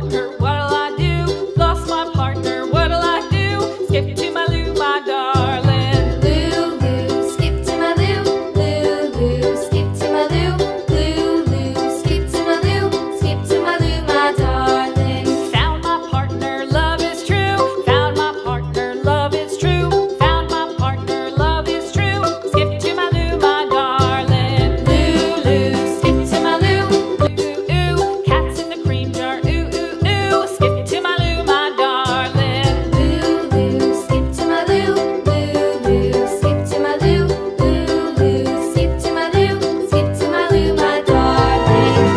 partner, what'll I do? Lost my partner, what'll I do? Skip to my Lou, my darling. Lulu, skip to my Lou, Lulu, skip to my Lou, Lulu, skip to my Lou, skip to my Lou, my darling. Found my partner, love is true. Found my partner, love is true. Found my partner, love is true. Skip to my Lou, my darling. Lulu, skip to my Lou, Ooh, ooh, cats in the cream jar. Ooh, ooh, ooh. Skip to my Lou, my darling. Lulu, skip to my Lou, Lulu, skip to my Lou, Lulu, skip to my Lou, skip to my Lou, my darling.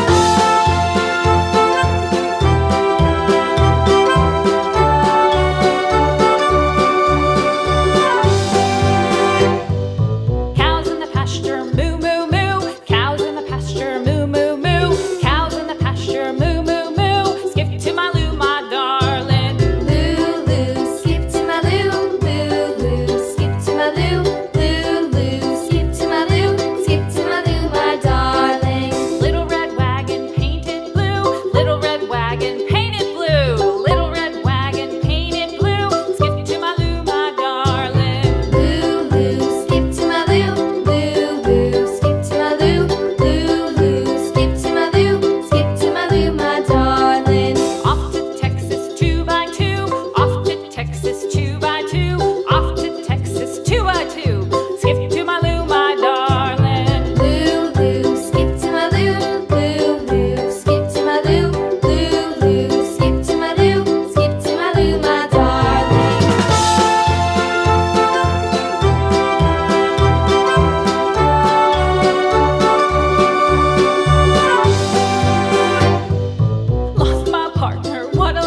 Cows in the pasture, moo, moo, moo. Cows in the pasture, moo, moo, moo. Cows in the pasture, moo, moo, moo. Skip to my Lou, my darling. Lulu, skip to my Lou, Lulu, skip to my Lou, Lulu, skip to my Lou, skip to my Lou, my darling. Little red wagon painted blue. Little red wagon painted blue. Little red wagon painted blue. Skip to my Lou, my darling. Lulu, skip to my Lou, Lulu, skip to my Lou, Lulu, skip to my Lou, skip to my Lou, my darling. Off to Texas 2x2. Off to Texas 2x2. Off to Texas 2x2. Skip to my Lou, my darling. Lulu, skip to my Lou, Lulu, skip to my Lou, Lulu, skip to my Lou, skip to my Lou, my darling. Lost my partner, what'll